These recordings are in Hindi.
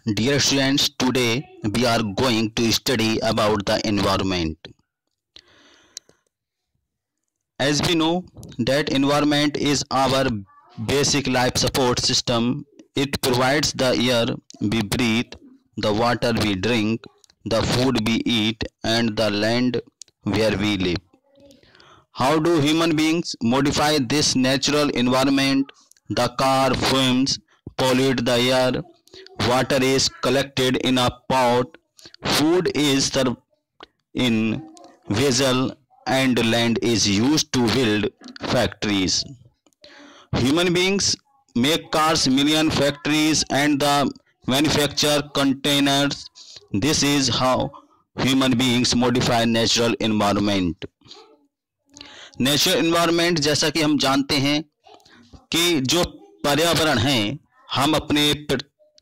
Dear students, today we are going to study about the environment. As we know that environment is our basic life support system. It provides the air we breathe, the water we drink, the food we eat and the land where we live. How do human beings modify this natural environment? The car fumes pollute the air, water is collected in a pot, food is served in vessel and land is used to build factories. Human beings make cars, million factories and the manufacture containers. This is how human beings modify natural environment. Natural environment जैसा कि हम जानते हैं कि जो पर्यावरण है, हम अपने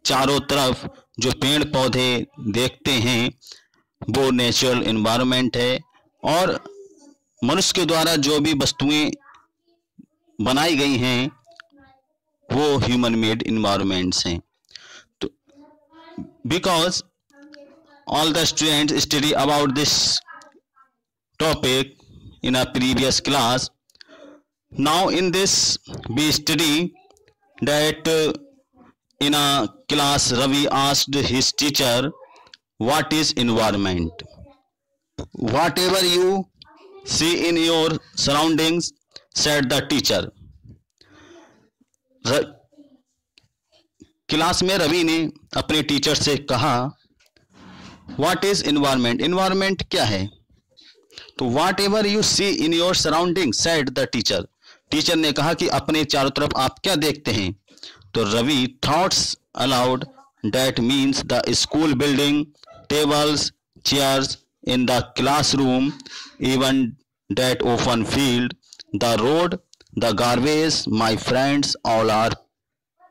चारों तरफ जो पेड़ पौधे देखते हैं वो नेचुरल एनवायरनमेंट है, और मनुष्य के द्वारा जो भी वस्तुएं बनाई गई हैं वो ह्यूमन मेड एनवायरनमेंट्स हैं. तो because all the students study about this topic in a previous class. Now in this we study that in a class Ravi asked his teacher, what is environment? Whatever you see in your surroundings, said the teacher. Class में रवि ने अपने टीचर से कहा, what is environment? environment क्या है? तो whatever you see in your surrounding said the teacher. Teacher ने कहा कि अपने चारों तरफ आप क्या देखते हैं? तो Ravi thoughts aloud, that means the school building, tables, chairs in the classroom, even that open field, the road, the garbage, my friends, all are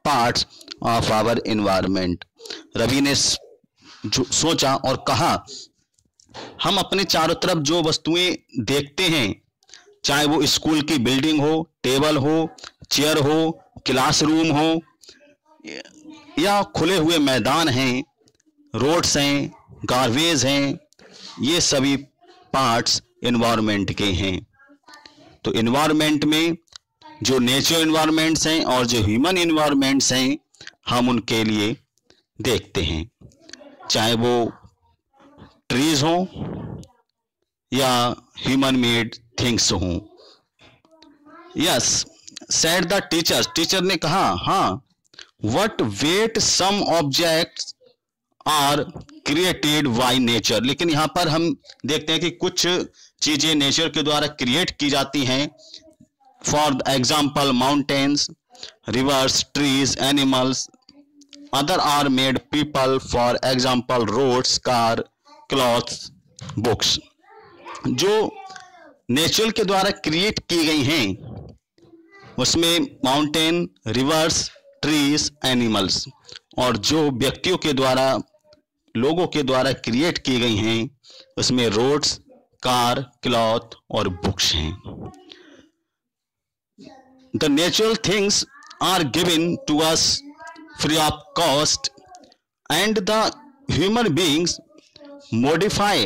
parts of our environment. Ravi ने सोचा और कहा, हम अपने चारों तरफ जो वस्तुएं देखते हैं, चाहे वो स्कूल की बिल्डिंग हो, टेबल हो, चेयर हो, क्लासरूम हो या खुले हुए मैदान हैं, रोड्स हैं, गार्बेज हैं, ये सभी पार्ट्स एनवायरनमेंट के हैं. तो एनवायरनमेंट में जो नेचुरल एनवायरनमेंट्स हैं और जो ह्यूमन एनवायरनमेंट्स हैं, हम उनके लिए देखते हैं, चाहे वो ट्रीज हो या ह्यूमन मेड थिंग्स हो. Yes said the teacher. Teacher ने कहा, हाँ, what wet some objects are created by nature. लेकिन यहाँ पर हम देखते हैं कि कुछ चीजें नेचर के द्वारा क्रिएट की जाती हैं. For example mountains, rivers, trees, animals. Other are made people, for example roads, car, clothes, books. जो नेचुरल के द्वारा क्रिएट की गई हैं उसमें माउंटेन, रिवर्स, ट्रीज, एनिमल्स, और जो व्यक्तियों के द्वारा, लोगों के द्वारा क्रिएट की गई हैं उसमें रोड्स, कार, क्लॉथ और बुक्स हैं. The natural things are given to us free of cost and the human beings modify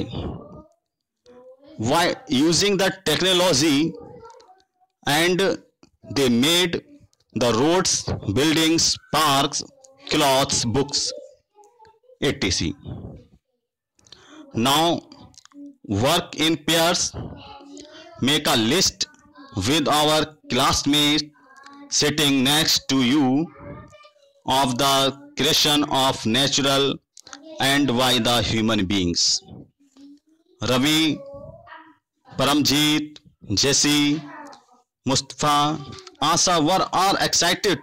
by using the technology, and they made the roads, buildings, parks, clothes, books, etc. Now work in pairs, make a list with our classmates sitting next to you of the creation of natural and by the human beings. Ravi, Paramjeet, Jesse, Mustafa, Asa were all excited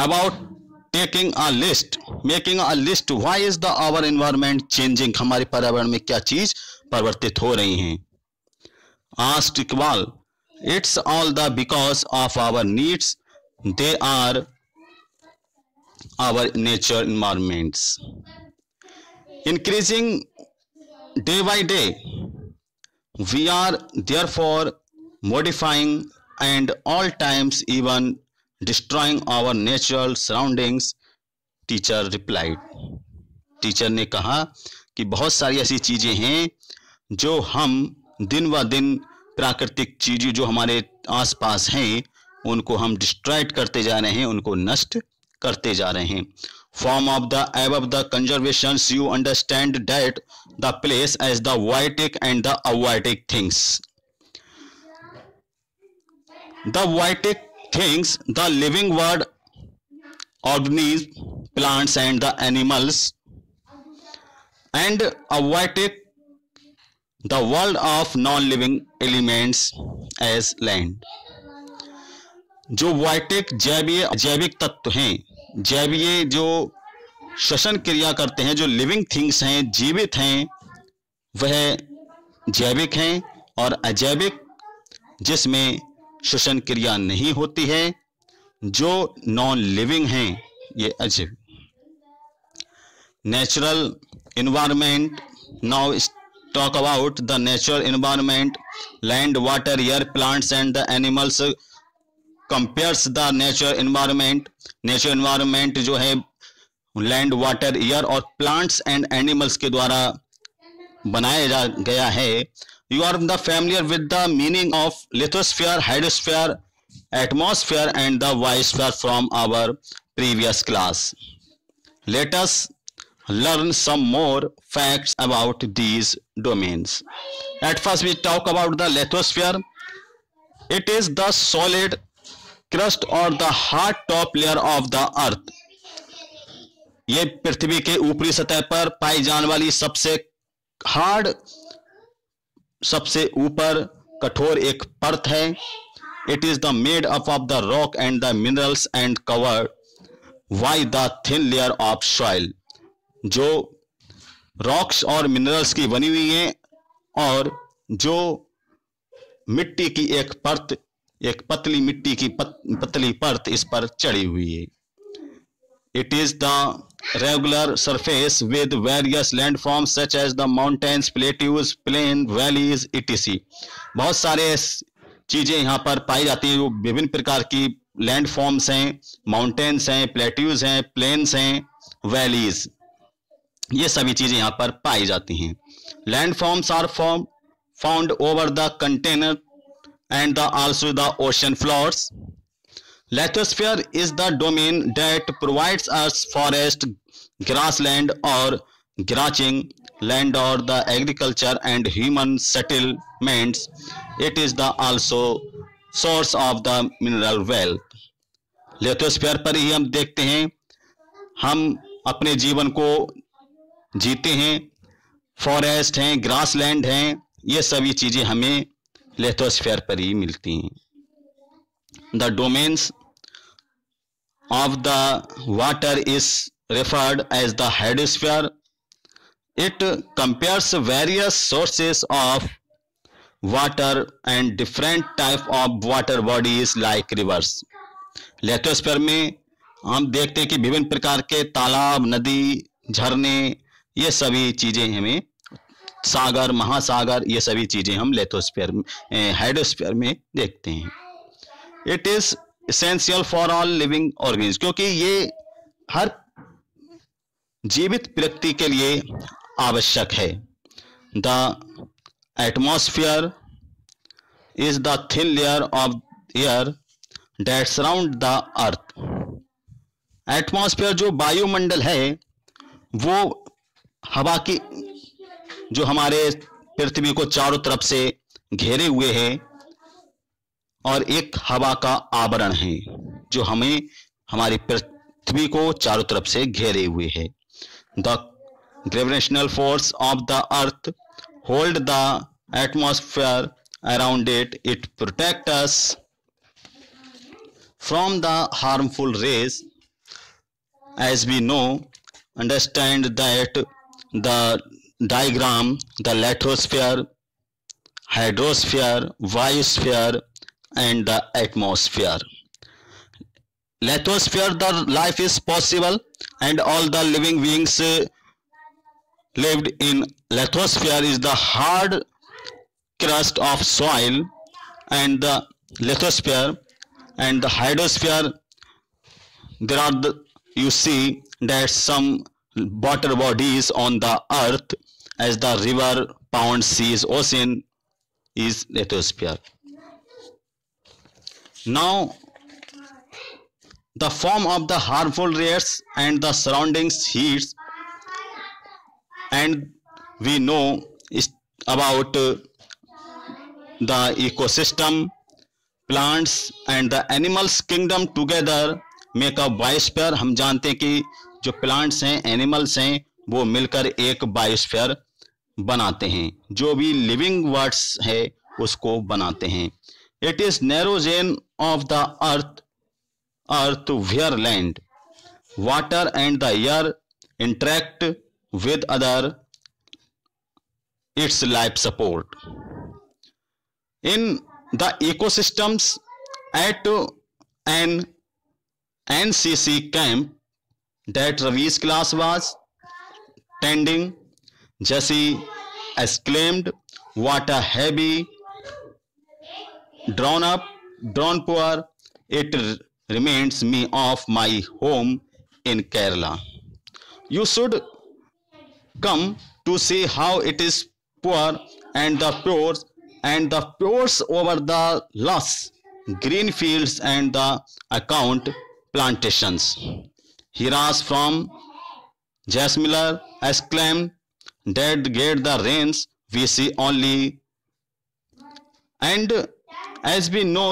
about making a list. Why is the our environment changing? हमारे पर्यावरण में क्या चीज परिवर्तित हो रही हैं? Asked Iqbal, it's all the because of our needs. They are our nature environments. Increasing day by day, we are therefore modifying and all times even destroying our natural surroundings, teacher replied. Teacher ने कहा कि बहुत सारी ऐसी चीजें हैं जो हम दिन ब दिन प्राकृतिक चीजें जो हमारे आसपास हैं उनको हम डिस्ट्रॉयड करते जा रहे हैं, उनको नष्ट करते जा रहे हैं. From of the above the conservations you understand that the place as the vitic and the avitic things. The vitic things, the living world, organisms, plants and the animals, and avitic, the world of non-living elements as land. जो वाइटिक जैविक तत्व हैं, जैवीय जो श्वसन क्रिया करते हैं, जो लिविंग थिंग्स हैं, जीवित हैं, वह जैविक हैं, और अजैविक जिसमें श्वसन क्रिया नहीं होती है, जो नॉन लिविंग हैं, ये अजैविक. Natural environment. Now talk about the natural environment, land, water, air, plants and the animals. Compares the natural environment. Natural environment जो है लैंड, वाटर, एयर और प्लांट्स एंड एनिमल्स के द्वारा बनाया गया है. You are the familiar with the meaning of lithosphere, hydrosphere, atmosphere and the biosphere from our previous class. Let us learn some more facts about these domains. At first we talk about the lithosphere. It is the solid crust or the hard top layer of the earth. ये पृथ्वी के ऊपरी सतह पर पाई जाने वाली सबसे हार्ड, सबसे ऊपर कठोर एक परत है. It is the made up of the rock and the minerals and covered by the thin layer of soil. जो रॉक्स और मिनरल्स की बनी हुई है और जो मिट्टी की एक परत, एक पतली मिट्टी की पतली परत इस पर चढ़ी हुई है. It is the regular surface with various landforms such as the mountains, plateaus, plain, valleys etc. बहुत सारे चीजें यहाँ पर पाई जाती हैं जो विभिन्न प्रकार की लैंडफॉर्म्स हैं, माउंटेन्स हैं, प्लेट्यूज हैं, प्लेन्स हैं, वैलीज, ये सभी चीजें यहाँ पर पाई जाती हैं. Landforms are found over the container and the also the ocean floors. Lithosphere is the domain that provides us forest, grassland और ग्राचिंग लैंड और the agriculture and human settlements. It is the also source of the mineral wealth. Lithosphere पर ही हम देखते हैं, हम अपने जीवन को जीते हैं. फॉरेस्ट हैं, ग्रासलैंड हैं, ये सभी चीजें हमें लिथोस्फीयर पर ही मिलती हैं. The domains of the water is referred as the hydrosphere. It compares various sources of water and different type of water bodies like rivers. Lithosphere में हम देखते हैं कि विभिन्न प्रकार के तालाब, नदी, झरने, ये सभी चीजें हमें, सागर, महासागर, ये सभी चीजें हम लिथोस्फीयर हाइड्रोस्फीयर में देखते हैं. It is essential for all living organism, क्योंकि ये हर जीवित व्यक्ति के लिए आवश्यक है. The atmosphere is the thin layer of air that surround the earth. Atmosphere जो वायुमंडल है वो हवा की, जो हमारे पृथ्वी को चारों तरफ से घेरे हुए है और एक हवा का आवरण है जो हमें, हमारी पृथ्वी को चारों तरफ से घेरे हुए है. The gravitational force of the earth hold the atmosphere around it. It protect us from the harmful rays. As we know, understand that the diagram, the lithosphere, hydrosphere, biosphere and the atmosphere. Lithosphere, the life is possible and all the living beings lived in lithosphere is the hard crust of soil, and the lithosphere and the hydrosphere, there are the, you see that some water bodies on the earth as the river, pond, seas, ocean is lithosphere. Now, the form of the harmful rays and the surroundings heats, and we know about the ecosystem, plants and the animals kingdom together make a biosphere. हम जानते हैं कि जो प्लांट्स हैं, एनिमल्स हैं, वो मिलकर एक बायोस्फीयर बनाते हैं. जो भी लिविंग वर्ड्स है उसको बनाते हैं. It is narrow zone of the earth where land, water and the air interact with other its life support. In the ecosystems at an NCC camp that Ravi's class was tending, Jesse exclaimed, "What a heavy, drawn poor, it reminds me of my home in Kerala. You should come to see how it is poor and the pours over the lush green fields and the account plantations." Hiras from Jasmiller exclaimed, "Dad, get the rains we see only." And as we know,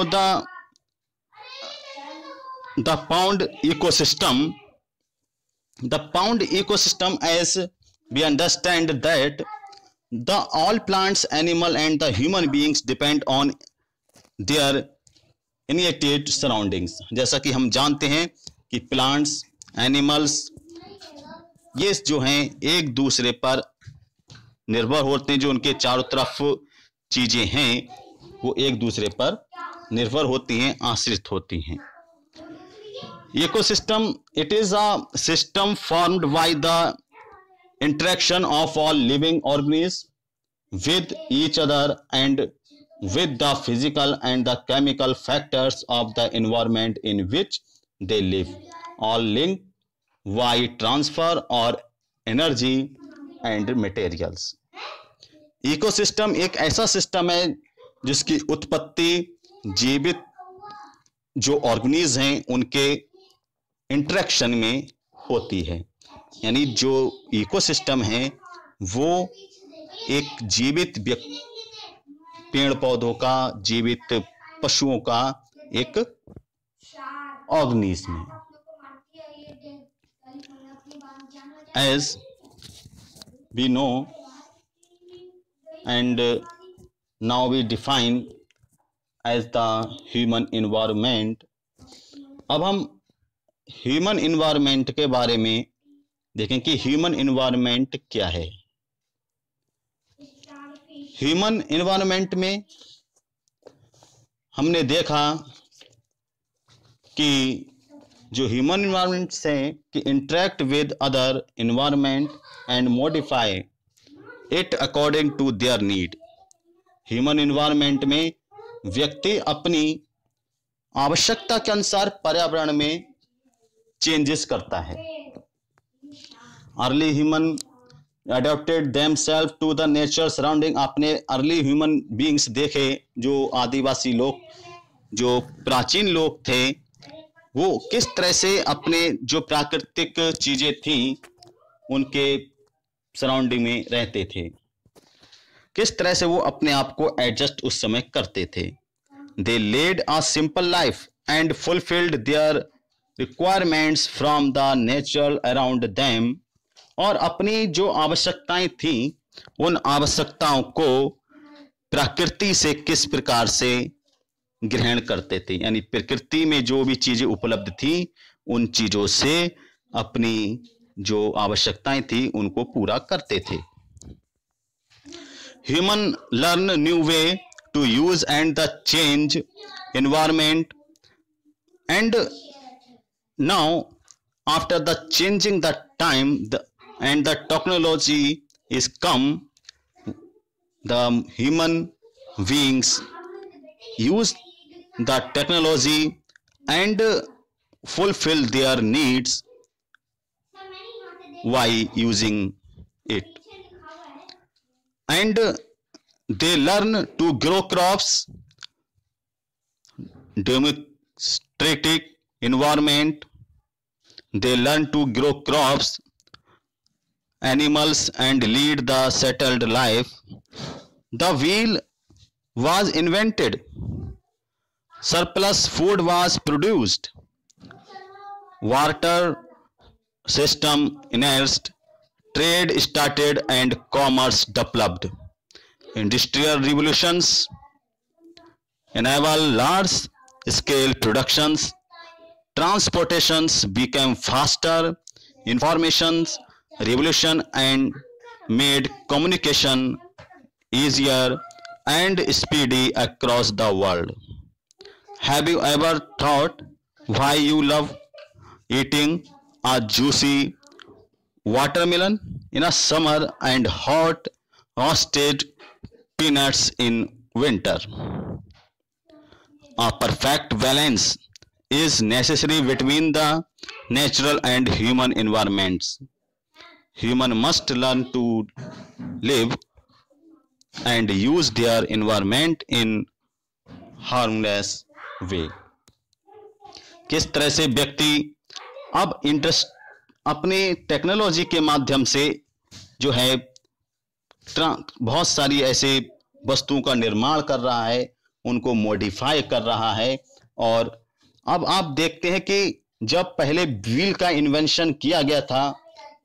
the pond ecosystem, as we understand that the all plants, animal and the human beings depend on their immediate surroundings. जैसा कि हम जानते हैं कि प्लांट्स, एनिमल्स ये जो हैं एक दूसरे पर निर्भर होते हैं. जो उनके चारों तरफ चीजें हैं वो एक दूसरे पर निर्भर होती हैं, आश्रित होती हैं. Ecosystem, it is a system formed by the interaction of all living organisms with each other and with the physical and the chemical factors of the environment in which they live, all linked by transfer or energy and materials. Ecosystem एक ऐसा सिस्टम है जिसकी उत्पत्ति जीवित जो ऑर्गेनिज्म हैं उनके इंटरेक्शन में होती है. यानी जो इकोसिस्टम है वो एक जीवित पेड़ पौधों का, जीवित पशुओं का एक ऑर्गेनिज्म है. As we know and now we define as the human environment. अब हम ह्यूमन इन्वायरमेंट के बारे में देखें कि ह्यूमन इन्वायरमेंट क्या है. ह्यूमन इन्वायरमेंट में हमने देखा कि जो ह्यूमन इन्वायरमेंट है कि interact with other environment and modify it according to their need. Human environment में व्यक्ति अपनी आवश्यकता के अनुसार पर्यावरण में चेंजेस करता है. Early human adopted themselves to the nature surrounding. आपने अर्ली ह्यूमन बीइंग्स देखे, जो आदिवासी लोग, जो प्राचीन लोग थे, वो किस तरह से अपने जो प्राकृतिक चीजें थी उनके सराउंडिंग में रहते थे, किस तरह से वो अपने आप को एडजस्ट उस समय करते थे. They led a simple life and fulfilled their requirements from the nature around them. और अपनी जो आवश्यकताएं थी उन आवश्यकताओं को प्रकृति से किस प्रकार से ग्रहण करते थे. यानी प्रकृति में जो भी चीजें उपलब्ध थी उन चीजों से अपनी जो आवश्यकताएं थी उनको पूरा करते थे. Human learn new way to use and the change environment, and now after the changing the time and the technology is come, the human beings use the technology and fulfill their needs while using it, and they learn to grow crops, democratic environment. They learn to grow crops, animals, and lead the settled life. The wheel was invented, surplus food was produced, water system enhanced, trade started, and commerce developed. Industrial revolutions enable large scale productions, transportations became faster, informations revolution and made communication easier and speedy across the world. Have you ever thought why you love eating a juicy watermelon in a summer and hot roasted peanuts in winter? A perfect balance is necessary between the natural and human environments. Human must learn to live and use their environment in harmless way. किस तरह से व्यक्ति अब अपने टेक्नोलॉजी के माध्यम से जो है बहुत सारी ऐसे वस्तुओं का निर्माण कर रहा है, उनको मॉडिफाई कर रहा है। और अब आप देखते हैं कि जब पहले व्हील का इन्वेंशन किया गया था,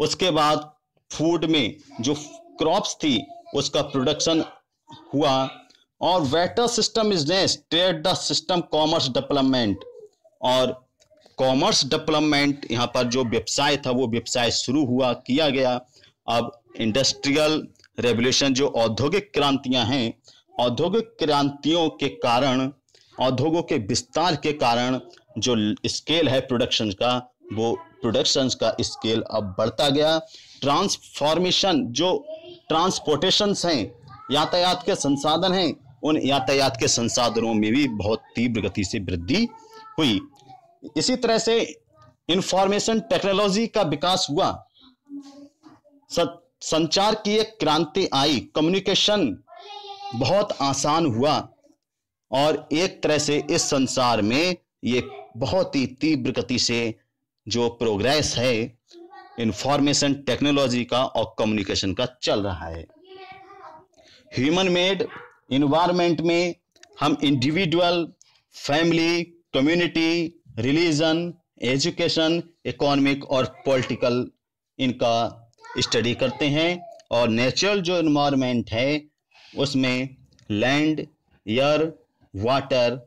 उसके बाद फूड में जो क्रॉप्स थी उसका प्रोडक्शन हुआ, और waiter system is next, trade the system, commerce development. और कॉमर्स डेवलपमेंट, यहाँ पर जो व्यवसाय था वो व्यवसाय शुरू हुआ, किया गया। अब इंडस्ट्रियल रेवोल्यूशन, जो औद्योगिक क्रांतियां हैं, औद्योगिक क्रांतियों के कारण, औद्योगों के विस्तार के कारण जो स्केल है प्रोडक्शन का, वो प्रोडक्शन का स्केल अब बढ़ता गया। ट्रांसफॉर्मेशन, जो ट्रांसपोर्टेशंस हैं, यातायात के संसाधन हैं, उन यातायात के संसाधनों में भी बहुत तीव्र गति से वृद्धि हुई। इसी तरह से इंफॉर्मेशन टेक्नोलॉजी का विकास हुआ, संचार की एक क्रांति आई, कम्युनिकेशन बहुत आसान हुआ, और एक तरह से इस संसार में ये बहुत ही तीव्र गति से जो प्रोग्रेस है इंफॉर्मेशन टेक्नोलॉजी का और कम्युनिकेशन का चल रहा है। ह्यूमन मेड इन्वायरमेंट में हम individual, family, community, religion, education, economic और पॉलिटिकल, इनका स्टडी करते हैं। और नेचुरल जो इन्वायरमेंट है उसमें लैंड, एयर, वाटर,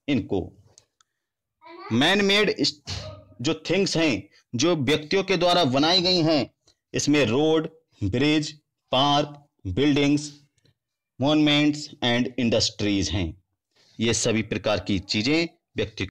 इनको मैन मेड जो थिंग्स हैं, जो व्यक्तियों के द्वारा बनाई गई हैं, इसमें road, bridge, park, buildings, monuments and industries हैं। ये सभी प्रकार की चीजें व्यक्ति